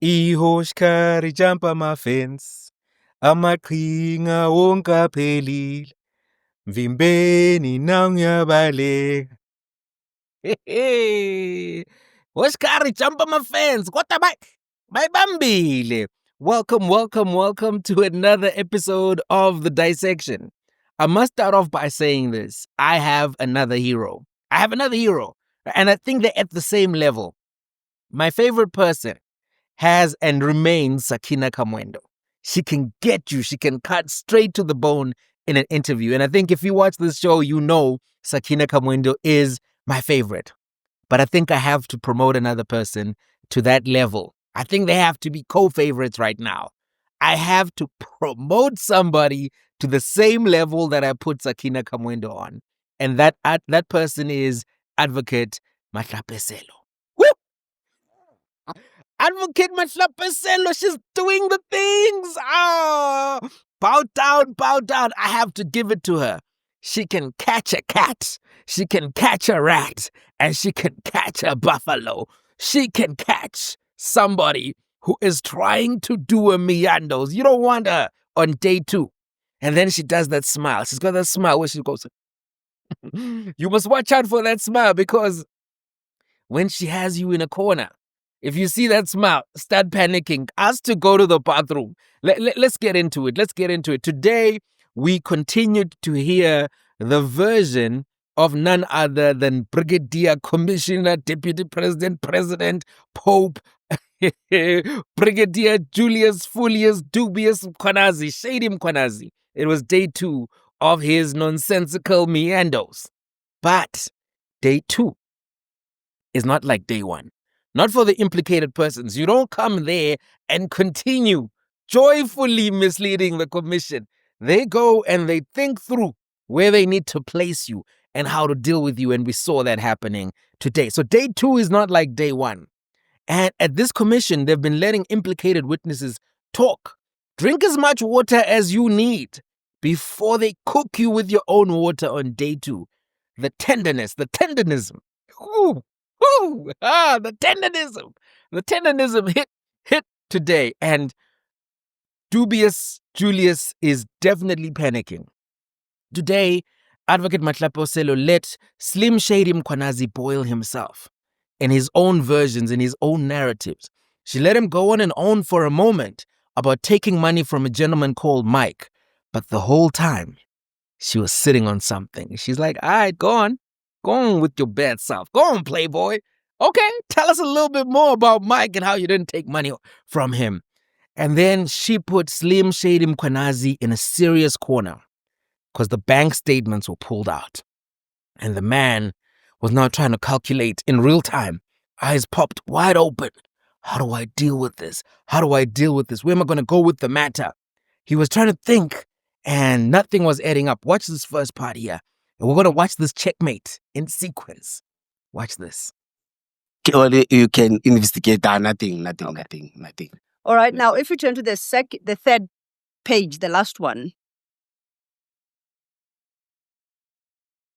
Ihoshkari jump my fence. Amaqhinga wonkaphelile. Mvimbeni nangiyabaleka. Hoshkari jump my fence. Kodwa bayibambile. Welcome to another episode of The Dissection. I must start off by saying this. I have another hero. And I think they're at the same level. My favorite person has and remains Sakina Kamwendo. She can get you. She can cut straight to the bone in an interview. And I think if you watch this show, you know Sakina Kamwendo is my favorite. But I think I have to promote another person to that level. I think they have to be co-favorites right now. I have to promote somebody to the same level that I put Sakina Kamwendo on. And that person is Advocate Matlapeselo. Woo! Advocate Matlapeselo, she's doing the things. Bow down. I have to give it to her. She can catch a cat. She can catch a rat. And she can catch a buffalo. She can catch somebody who is trying to do a meanders. You don't want her on day 2. And then she does that smile. She's got that smile where she goes, you must watch out for that smile, because when she has you in a corner, if you see that smile, start panicking. Ask to go to the bathroom. Let's get into it. Today, we continued to hear the version of none other than Brigadier, Commissioner, Deputy President, Pope, Brigadier Julius Fullius Dubious Mkhwanazi, Shady Mkhwanazi. It was day 2 of his nonsensical meanders. But day 2 is not like day 1. Not for the implicated persons. You don't come there and continue joyfully misleading the commission. They go and they think through where they need to place you and how to deal with you. And we saw that happening today. So day 2 is not like day 1. And at this commission, they've been letting implicated witnesses talk. Drink as much water as you need before they cook you with your own water on day 2. The tenderism. The tenderism hit today. And Dubious Julius is definitely panicking. Today, Advocate Matlapeselo let Slim Shady Mkhwanazi boil himself in his own versions, in his own narratives. She let him go on and on for a moment about taking money from a gentleman called Mike. But the whole time, she was sitting on something. She's like, all right, go on with your bad self. Go on, Playboy. Okay, tell us a little bit more about Mike and how you didn't take money from him. And then she put Slim Shady Mkhwanazi in a serious corner because the bank statements were pulled out. And the man was now trying to calculate in real time. Eyes popped wide open. How do I deal with this? Where am I going to go with the matter? He was trying to think, and nothing was adding up. Watch this first part here. And we're going to watch this checkmate in sequence. Watch this. You can investigate nothing. All right, now if you turn to the third page, the last one,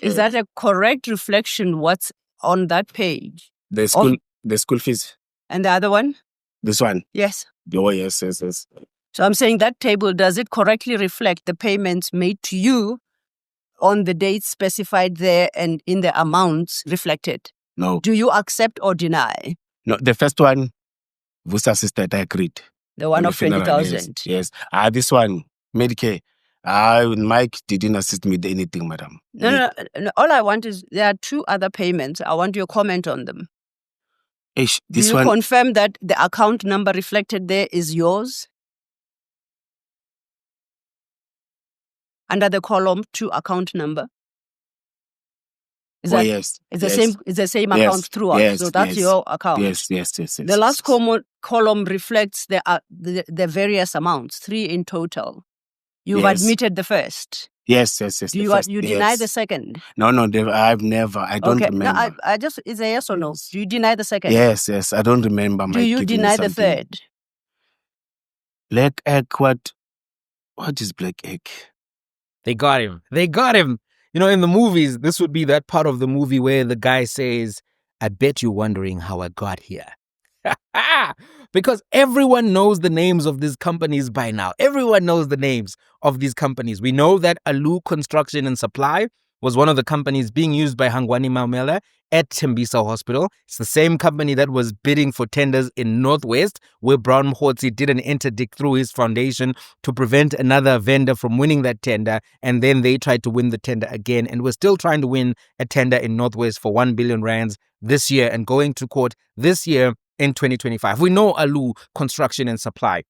is that a correct reflection what's on that page? The school fees. And the other one? This one? Yes. Oh, yes. So I'm saying that table, does it correctly reflect the payments made to you on the dates specified there and in the amounts reflected? No. Do you accept or deny? No, the first one, Vusa assisted, I agreed. The one of 20,000? Yes. This one, Medicare. Mike didn't assist me with anything, madam. No. All I want is, there are 2 other payments. I want your comment on them. Do you confirm that the account number reflected there is yours? Under the column 2 account number? Yes. It's the same account throughout. Yes, so that's your account. Yes. The last column reflects the various amounts, 3 in total. You've admitted the first. Yes. You deny the second? No, I've never. I don't remember. No, I just, is a yes or no? Do you deny the second? Yes. I don't remember. Do you deny the third? Black egg, what is black egg? They got him. You know, in the movies, this would be that part of the movie where the guy says, I bet you're wondering how I got here. Because everyone knows the names of these companies by now. Everyone knows the names of these companies. We know that Alu Construction and Supply was one of the companies being used by Hangwani Maumela at Tembisa Hospital. It's the same company that was bidding for tenders in Northwest, where Brown Mkhwanazi did an interdict through his foundation to prevent another vendor from winning that tender. And then they tried to win the tender again. And we're still trying to win a tender in Northwest for 1 billion rands this year and going to court this year in 2025. We know Alu Construction and Supply.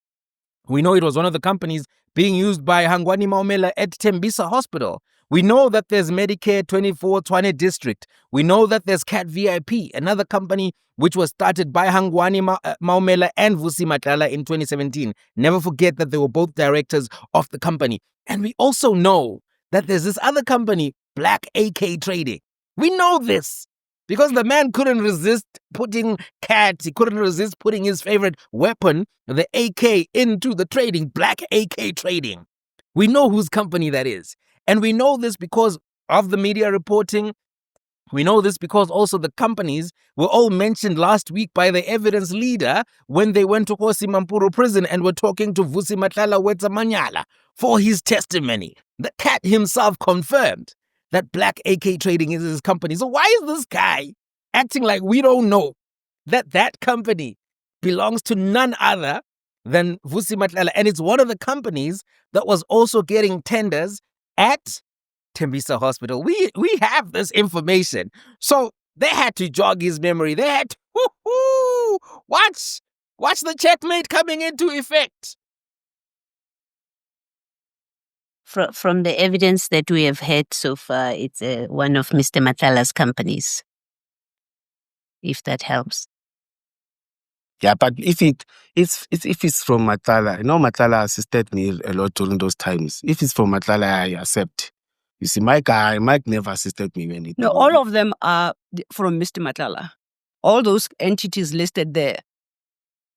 We know it was one of the companies being used by Hangwani Maumela at Tembisa Hospital. We know that there's Medicare 24 Tshwane District. We know that there's Cat VIP, another company which was started by Hangwani Maumela and Vusi Matlala in 2017. Never forget that they were both directors of the company. And we also know that there's this other company, Black AK Trading. We know this because the man couldn't resist putting cats. He couldn't resist putting his favorite weapon, the AK, into the trading, Black AK Trading. We know whose company that is. And we know this because of the media reporting. We know this because also the companies were all mentioned last week by the evidence leader when they went to Kosi Mampuru prison and were talking to Vusi Matlala Manyala for his testimony. The cat himself confirmed that Black AK Trading is his company. So why is this guy acting like we don't know that that company belongs to none other than Vusi Matlala? And it's one of the companies that was also getting tenders at Tembisa Hospital. We have this information. So they had to jog his memory. They had to watch the checkmate coming into effect. From the evidence that we have had so far, it's one of Mr. Matlala's companies, if that helps. Yeah, but if it's from Matlala, Matlala assisted me a lot during those times. If it's from Matlala, I accept. You see, Mike never assisted me when it. No, all of them are from Mr. Matlala. All those entities listed there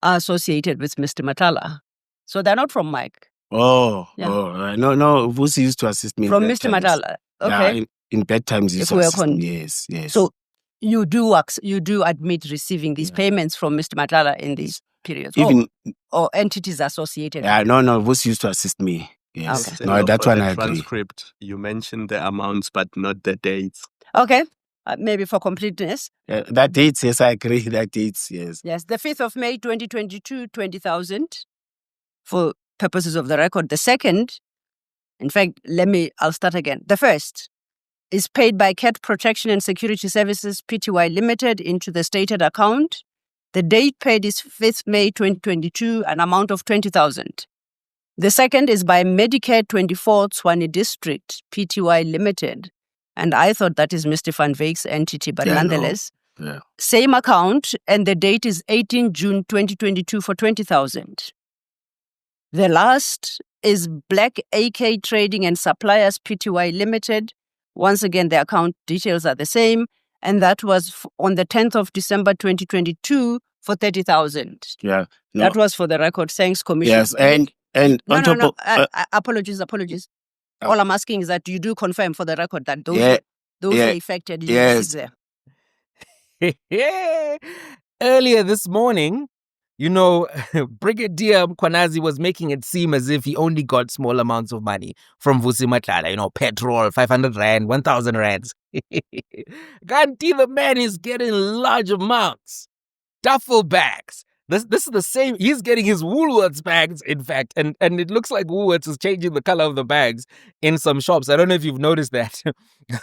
are associated with Mr. Matlala. So they're not from Mike. No, Vusi used to assist me from Mr. Matlala. Okay. Yeah, in bad times, he used to assist me. Yes. So you do admit receiving these payments from Mr. Matlala in these periods, or entities associated. Yeah, no, Vusi used to assist me. Yes, okay. No, that one I agree. Transcript, you mentioned the amounts, but not the dates. Okay, maybe for completeness. That dates, yes, I agree. That dates, yes. Yes, the 5th of May, 2022, 20,000 for purposes of the record. The second, in fact, I'll start again. The first is paid by Cat Protection and Security Services Pty Limited into the stated account. The date paid is 5th May 2022, an amount of 20,000. The second is by Medicare 24 Tshwane District Pty Limited, and I thought that is Mr. Van Wyck's entity, but nonetheless, same account, and the date is 18 June 2022 for 20,000. The last is Black AK Trading and Suppliers Pty Limited. Once again, the account details are the same, and that was on the 10th of December 2022 for 30,000. Yeah. No. That was for the record. Thanks, Commissioner. Yes, and apologies. All I'm asking is that you do confirm for the record that those are affected. Yes. Earlier this morning, Brigadier Mkhwanazi was making it seem as if he only got small amounts of money from Vusi Matlala, petrol, 500 rand, 1,000 rands. Guarantee the man is getting large amounts. Duffel bags. This is the same. He's getting his Woolworths bags, in fact, and it looks like Woolworths is changing the color of the bags in some shops. I don't know if you've noticed that.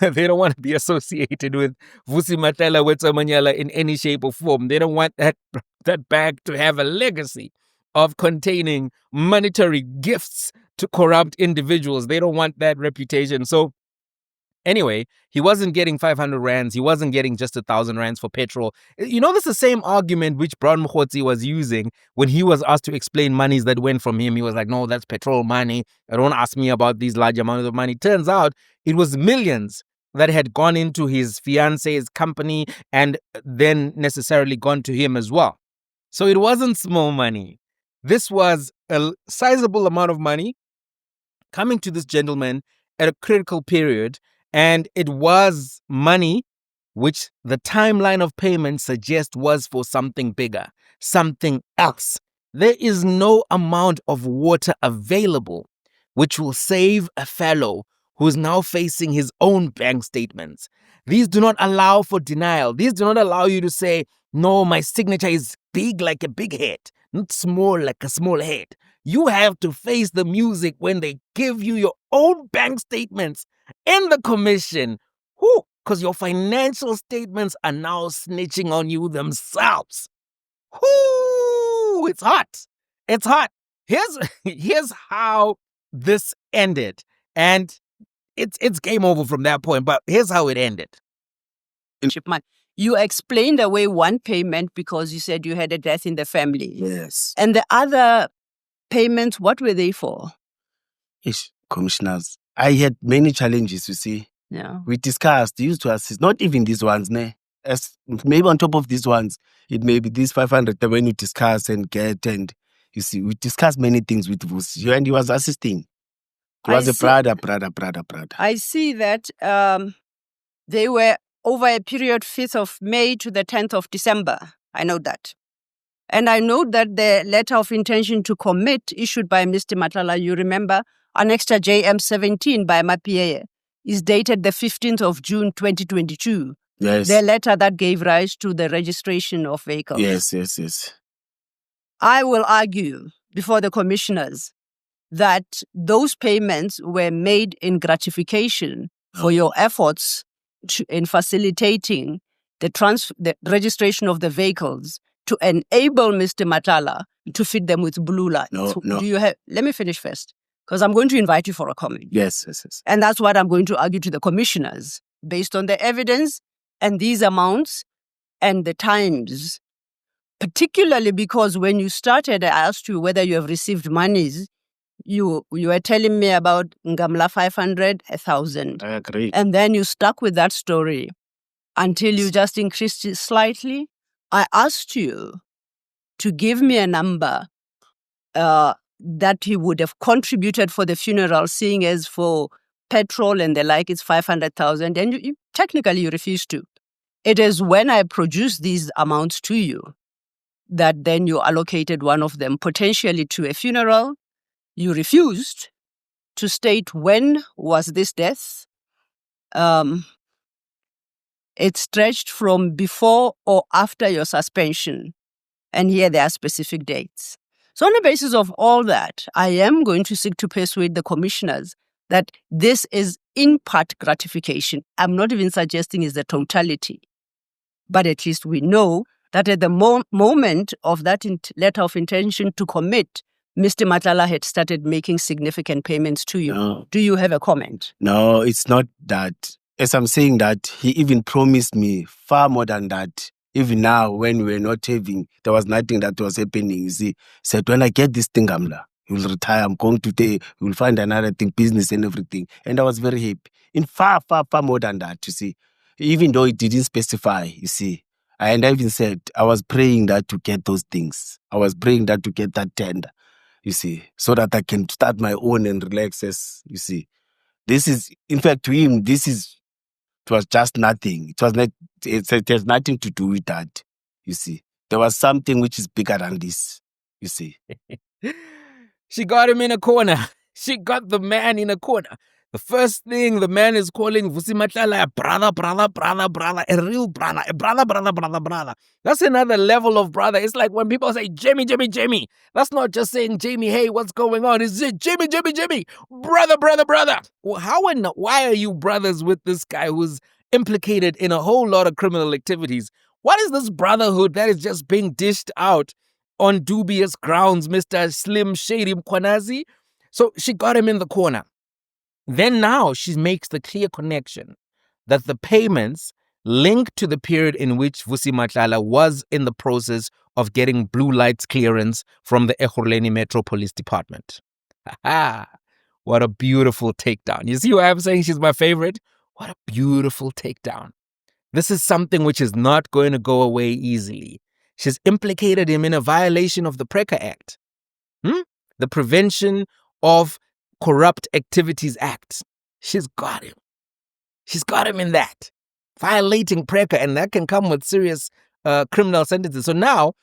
They don't want to be associated with Vusi Matlala Manyala in any shape or form. They don't want that bag to have a legacy of containing monetary gifts to corrupt individuals. They don't want that reputation. So anyway, he wasn't getting 500 rands. He wasn't getting just 1,000 rands for petrol. This is the same argument which Brown Mkhwanazi was using when he was asked to explain monies that went from him. He was like, no, that's petrol money. Don't ask me about these large amounts of money. Turns out it was millions that had gone into his fiance's company and then necessarily gone to him as well. So it wasn't small money. This was a sizable amount of money coming to this gentleman at a critical period. And it was money which the timeline of payment suggests was for something bigger, something else. There is no amount of water available which will save a fellow who's now facing his own bank statements. These do not allow for denial. These do not allow you to say, no, my signature is big like a big head, not small like a small head. You have to face the music when they give you your own bank statements in the commission. Because your financial statements are now snitching on you themselves. It's hot. It's hot. Here's how this ended. And it's game over from that point, but here's how it ended. You explained away one payment because you said you had a death in the family. Yes. And the other payments, what were they for? Commissioners, I had many challenges, you see. Yeah. We discussed, used to assist, not even these ones, as maybe on top of these ones, it may be these 500 that when you discuss and get, and you see, we discussed many things with Vusi, and he was assisting. He was a brother. I see that they were over a period 5th of May to the 10th of December. I know that. And I know that the letter of intention to commit issued by Mr. Matlala, you remember, annexed to JM 17 by Mapieye, is dated the 15th of June 2022. Yes. The letter that gave rise to the registration of vehicles. Yes. I will argue before the commissioners that those payments were made in gratification for your efforts in facilitating the registration of the vehicles to enable Mr. Matlala to feed them with blue lights. No. Let me finish first, because I'm going to invite you for a comment. Yes. And that's what I'm going to argue to the commissioners based on the evidence and these amounts and the times. Particularly because when you started, I asked you whether you have received monies. You were telling me about Ngamla 500, 1,000. I agree. And then you stuck with that story until you just increased it slightly. I asked you to give me a number that he would have contributed for the funeral, seeing as for petrol and the like, it's 500,000. And you technically you refused to. It is when I produced these amounts to you that then you allocated one of them potentially to a funeral. You refused to state when was this death. It stretched from before or after your suspension. And here there are specific dates. So on the basis of all that, I am going to seek to persuade the commissioners that this is in part gratification. I'm not even suggesting it's the totality. But at least we know that at the moment of that letter of intention to commit, Mr. Matlala had started making significant payments to you. No. Do you have a comment? No, it's not that. As I'm saying that, he even promised me far more than that. Even now, when we were not having, there was nothing that was happening. You see, said, when I get this thing, Gamla, you will retire. I'm going to you will find another thing, business and everything. And I was very happy. In far more than that, you see. Even though it didn't specify, you see. And I even said, I was praying that to get those things. I was praying that to get that tender, you see, so that I can start my own and relax, as you see. This is, in fact, to him, it was just nothing. It has nothing to do with that, you see. There was something which is bigger than this, you see. She got him in a corner. She got the man in a corner. The first thing the man is calling Vusi Matlala a brother, a real brother, a brother. That's another level of brother. It's like when people say, Jamie. That's not just saying, Jamie, hey, what's going on? It's Jamie, brother. Well, why are you brothers with this guy who's implicated in a whole lot of criminal activities? What is this brotherhood that is just being dished out on dubious grounds, Mr. Slim Shady Mkhwanazi? So she got him in the corner. Then now she makes the clear connection that the payments link to the period in which Vusi Matlala was in the process of getting blue lights clearance from the Ekhuruleni Metro Police Department. What a beautiful takedown. You see why I'm saying she's my favorite? What a beautiful takedown. This is something which is not going to go away easily. She's implicated him in a violation of the PRECA Act. The Prevention of Corrupt Activities Act. She's got him. She's got him in that. Violating PRECA, and that can come with serious criminal sentences. So now,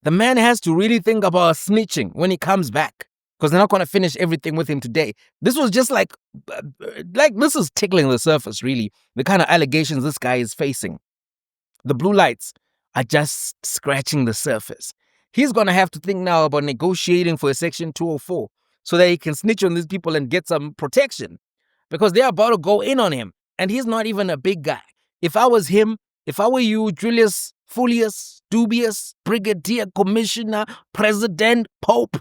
The man has to really think about snitching when he comes back, because they're not going to finish everything with him today. This was just like this is tickling the surface, really, the kind of allegations this guy is facing. The blue lights are just scratching the surface. He's going to have to think now about negotiating for a Section 204 so that he can snitch on these people and get some protection, because they're about to go in on him, and he's not even a big guy. If I was him, if I were you, Julius, Fullius, Dubious, Brigadier, Commissioner, President, Pope,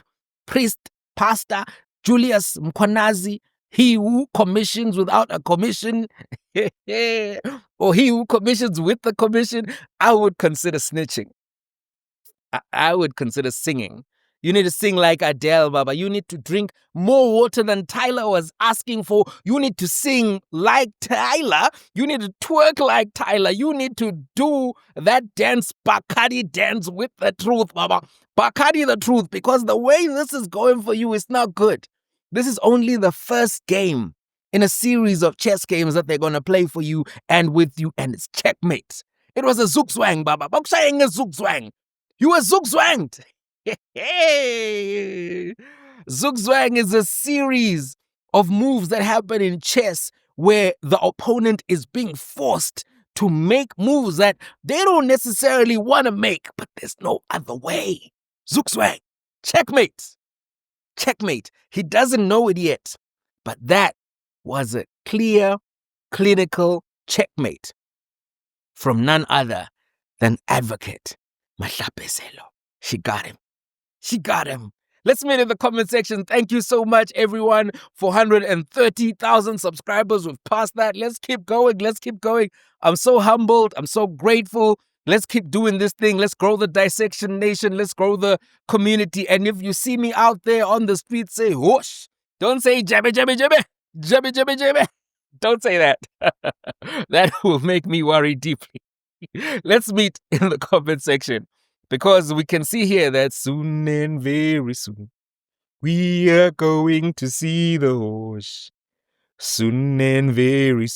Priest, Pastor, Julius Mkhwanazi, he who commissions without a commission, or he who commissions with the commission, I would consider snitching. I would consider singing. You need to sing like Adele, Baba. You need to drink more water than Tyler was asking for. You need to sing like Tyler. You need to twerk like Tyler. You need to do that dance, Bacardi dance with the truth, Baba. Bacardi the truth, because the way this is going for you is not good. This is only the first game in a series of chess games that they're going to play for you and with you, and it's checkmate. It was a zugzwang, Baba. Bakusayeng a zugzwang. You were zugzwanged. Zugzwang is a series of moves that happen in chess where the opponent is being forced to make moves that they don't necessarily want to make, but there's no other way. Zugzwang. Checkmate. Checkmate. He doesn't know it yet, but that was a clear, clinical checkmate from none other than Advocate Mkhwanazi. She got him. She got him. Let's meet in the comment section. Thank you so much, everyone. 430,000 subscribers. We've passed that. Let's keep going. Let's keep going. I'm so humbled. I'm so grateful. Let's keep doing this thing. Let's grow the Dissection Nation. Let's grow the community. And if you see me out there on the street, say whoosh. Don't say jabby, jabby, jabby. Jabby, jabby, jabby. Don't say that. That will make me worry deeply. Let's meet in the comment section, because we can see here that soon and very soon we are going to see the horse. Soon and very soon